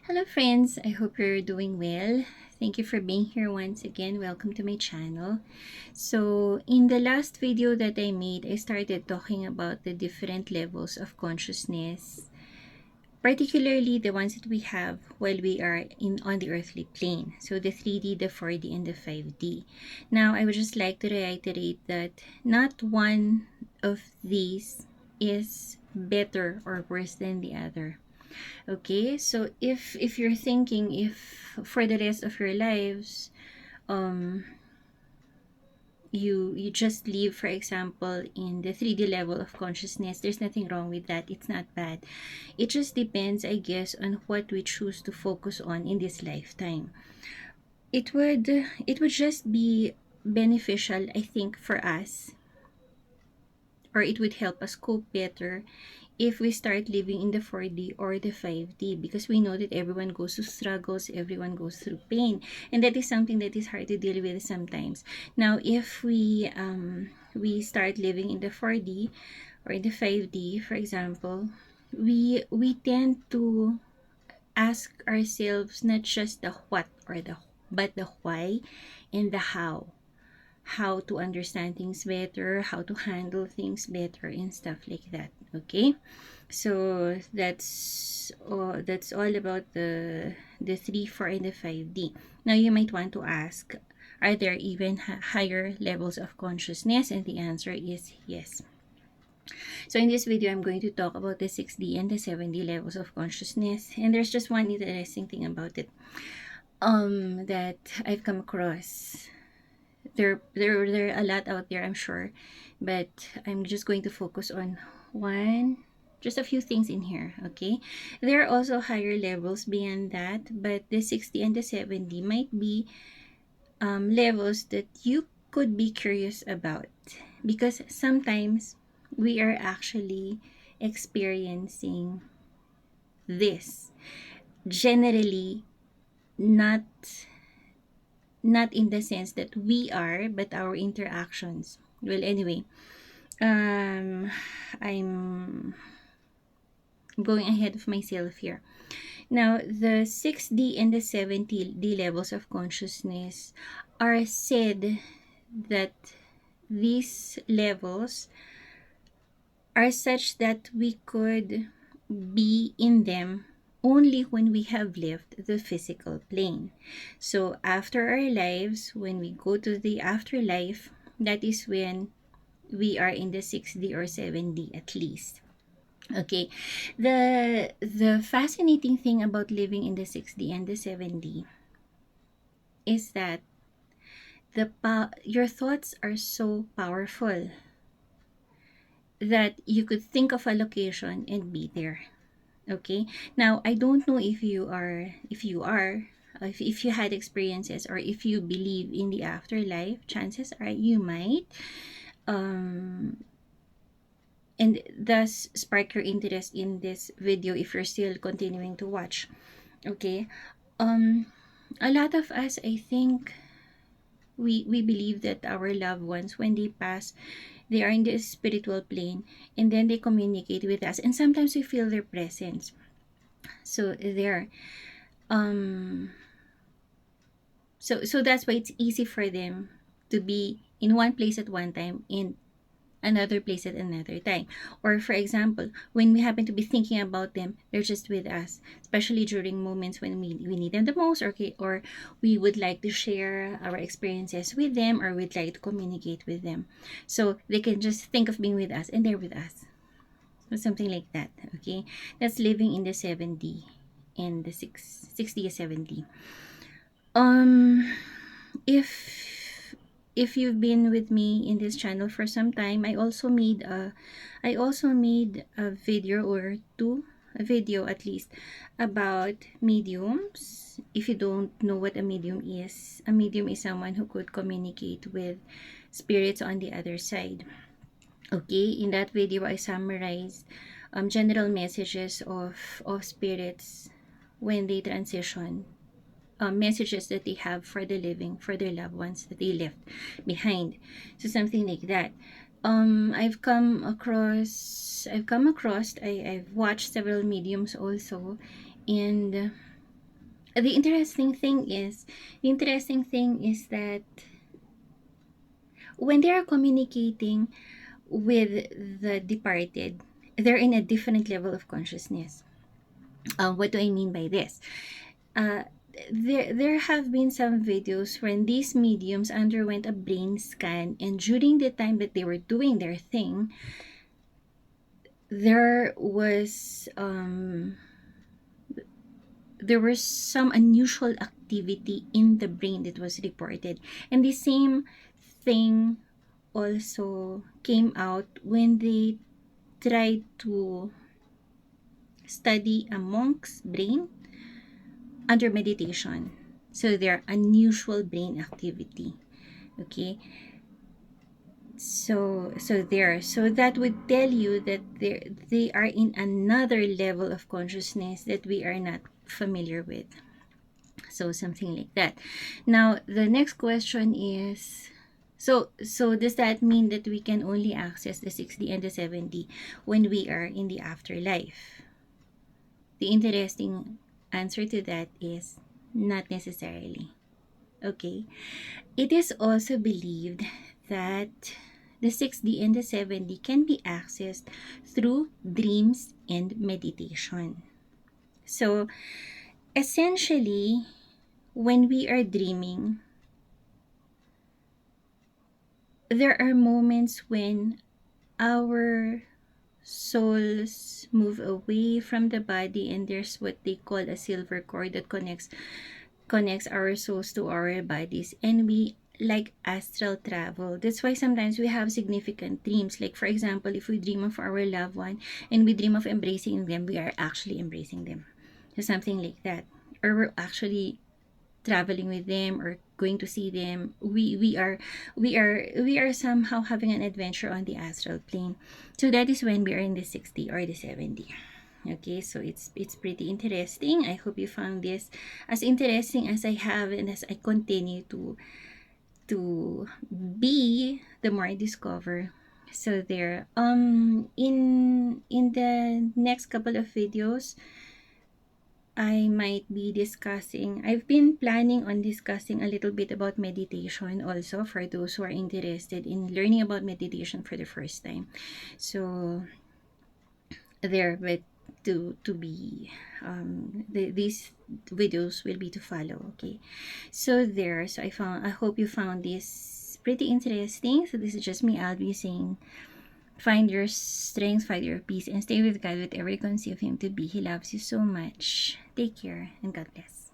Hello friends, I hope you're doing well. Thank you for being here once again. Welcome to my channel. So in the last video that I made, I started talking about the different levels of consciousness, particularly the ones that we have while we are on the earthly plane. So the 3D, the 4D, and the 5D. Now I would just like to reiterate that not one of these is better or worse than the other. Okay, so if you're thinking if for the rest of your lives, um you just live, for example, in the 3D level of consciousness, there's nothing wrong with that. It's not bad. It just depends, I guess, on what we choose to focus on in this lifetime. It would just be beneficial, I think, for us, or it would help us cope better if we start living in the 4D or the 5D, because we know that everyone goes through struggles, everyone goes through pain, and that is something that is hard to deal with sometimes. Now, if we start living in the 4D or in the 5D, for example, we tend to ask ourselves not just the what or the but the why and the how to understand things better, how to handle things better, and stuff like that. Okay, so that's all about the 3, 4, and the 5D. Now you might want to ask, are there even higher levels of consciousness? And the answer is yes. So in this video, I'm going to talk about the 6D and the 7D levels of consciousness. And there's just one interesting thing about it that I've come across. There are a lot out there, I'm sure, but I'm just going to focus on just a few things in here. Okay, there are also higher levels beyond that, but the 60 and the 70 might be levels that you could be curious about, because sometimes we are actually experiencing this, generally not in the sense that we are, but our interactions. Well, anyway, um I'm going ahead of myself here. Now, the 6D and the 70D levels of consciousness are said that these levels are such that we could be in them only when we have left the physical plane. So after our lives, when we go to the afterlife, that is when we are in the 6D or 7D at least. Okay, the fascinating thing about living in the 6D and the 7D is that your thoughts are so powerful that you could think of a location and be there. Okay, now I don't know if you had experiences or if you believe in the afterlife. Chances are you might, um and thus spark your interest in this video if you're still continuing to watch. Okay, um a lot of us, I think, we believe that our loved ones, when they pass, they are in the spiritual plane, and then they communicate with us, and sometimes we feel their presence. So there, um so that's why it's easy for them to be in one place at one time, in another place at another time. Or for example, when we happen to be thinking about them, they're just with us, especially during moments when we need them the most, or we would like to share our experiences with them, or we'd like to communicate with them. So they can just think of being with us and they're with us. So something like that. Okay, that's living in the 7D and the 60 70. um if you've been with me in this channel for some time, I also made a video or two, a video at least, about mediums. If you don't know what a medium is someone who could communicate with spirits on the other side. Okay, in that video I summarized general messages of spirits when they transition, messages that they have for the living, for their loved ones that they left behind. So something like that. I've watched several mediums also, and the interesting thing is that when they are communicating with the departed, they're in a different level of consciousness. What do I mean by this? Uh, there have been some videos when these mediums underwent a brain scan, and during the time that they were doing their thing, there was some unusual activity in the brain that was reported, and the same thing also came out when they tried to study a monk's brain under meditation. So their unusual brain activity. Okay. So that would tell you that they are in another level of consciousness that we are not familiar with. So something like that. Now the next question is, so does that mean that we can only access the 6D and the 7D when we are in the afterlife? The interesting answer to that is not necessarily. Okay. It is also believed that the 6D and the 7D can be accessed through dreams and meditation. So essentially, when we are dreaming, there are moments when our souls move away from the body, and there's what they call a silver cord that connects our souls to our bodies, and we like astral travel. That's why sometimes we have significant dreams. Like for example, if we dream of our loved one and we dream of embracing them, we are actually embracing them. So something like that. Or we're actually traveling with them or going to see them. We are somehow having an adventure on the astral plane. So that is when we are in the 60 or the 70. Okay, so it's pretty interesting. I hope you found this as interesting as I have, and as I continue to be, the more I discover. So there, in the next couple of videos, I might be discussing, I've been planning on discussing a little bit about meditation also, for those who are interested in learning about meditation for the first time. So there, but to be these videos will be to follow. Okay, so there, so I hope you found this pretty interesting. So this is just me, Alvie, saying, find your strength, find your peace, and stay with God, whatever you conceive him to be. He loves you so much. Take care, and God bless.